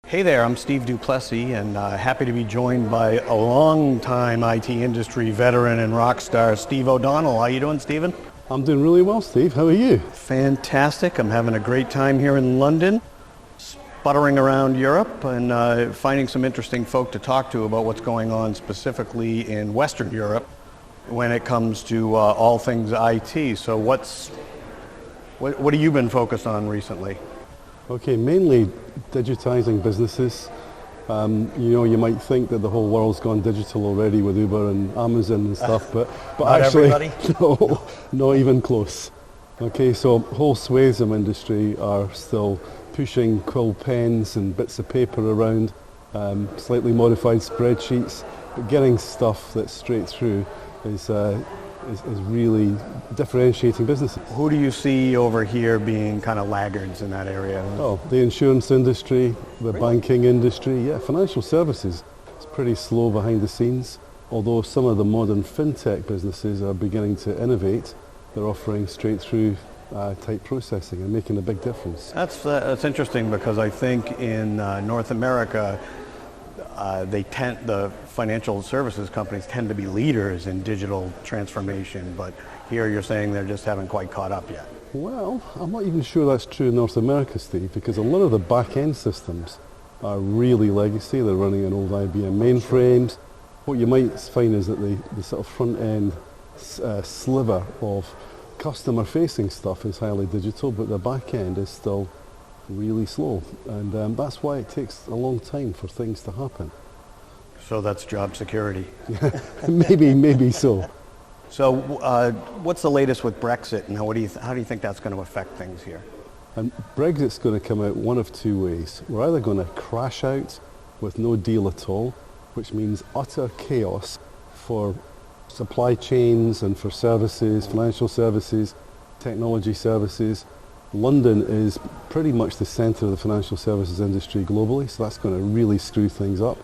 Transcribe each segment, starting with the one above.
Hey there, I'm Steve Duplessie, and happy to be joined by a long-time IT industry veteran and rock star, Steve O'Donnell. How you doing, Stephen? I'm doing really well, Steve. How are you? Fantastic. I'm having a great time here in London, sputtering around Europe, and finding some interesting folk to talk to about what's going on specifically in Western Europe when it comes to all things IT. So what have you been focused on recently? Okay, mainly digitizing businesses. You might think that the whole world's gone digital already with Uber and Amazon and stuff, but actually, no, not even close. Okay, so whole swathes of industry are still pushing quill pens and bits of paper around, slightly modified spreadsheets, but getting stuff that's straight through is really differentiating businesses. Who do you see over here being kind of laggards in that area? Oh, the insurance industry, the banking industry, yeah, financial services. It's pretty slow behind the scenes, although some of the modern fintech businesses are beginning to innovate. They're offering straight through type processing and making a big difference. That's interesting, because I think in North America, the financial services companies tend to be leaders in digital transformation, but here you're saying they just haven't quite caught up yet. Well, I'm not even sure that's true in North America, Steve, because a lot of the back-end systems are really legacy. They're running on old IBM mainframes. What you might find is that the sort of front-end sliver of customer-facing stuff is highly digital, but the back-end is still really slow, and that's why it takes a long time for things to happen. So that's job security. maybe so. So what's the latest with Brexit, and how do you think that's going to affect things here? And Brexit's going to come out one of two ways. We're either going to crash out with no deal at all, which means utter chaos for supply chains and for services, financial services, technology services. London is pretty much the centre of the financial services industry globally, so that's going to really screw things up.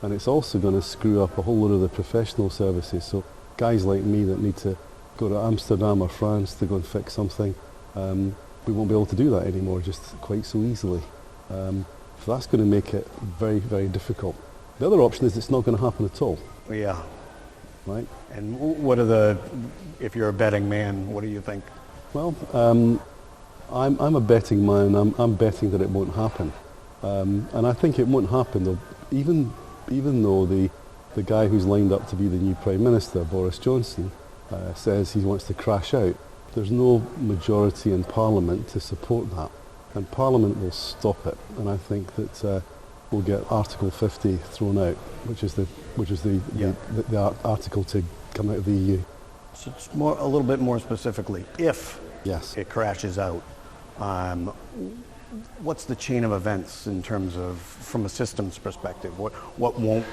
And it's also going to screw up a whole lot of the professional services. So guys like me that need to go to Amsterdam or France to go and fix something, we won't be able to do that anymore just quite so easily. So that's going to make it very, very difficult. The other option is it's not going to happen at all. Yeah. Right? And if you're a betting man, what do you think? Well, I'm a betting man. I'm betting that it won't happen, and I think it won't happen though. Even though the guy who's lined up to be the new Prime Minister, Boris Johnson, says he wants to crash out, there's no majority in Parliament to support that, and Parliament will stop it. And I think that we'll get Article 50 thrown out, which is the article to come out of the EU. So it's a little bit more specifically, if Yes. it crashes out. What's the chain of events in terms of, from a systems perspective? What won't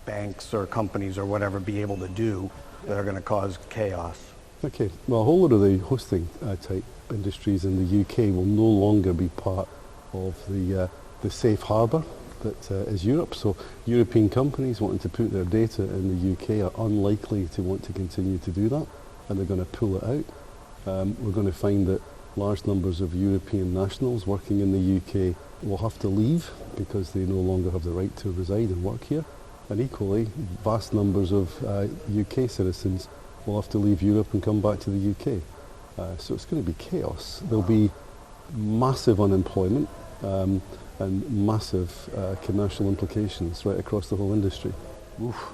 banks or companies or whatever be able to do that are going to cause chaos? Okay, well, a whole lot of the hosting type industries in the UK will no longer be part of the safe harbour that is Europe. So European companies wanting to put their data in the UK are unlikely to want to continue to do that, and they're going to pull it out. We're going to find that large numbers of European nationals working in the UK will have to leave because they no longer have the right to reside and work here. And equally, vast numbers of UK citizens will have to leave Europe and come back to the UK. So it's going to be chaos. There'll be massive unemployment and massive commercial implications right across the whole industry. Oof.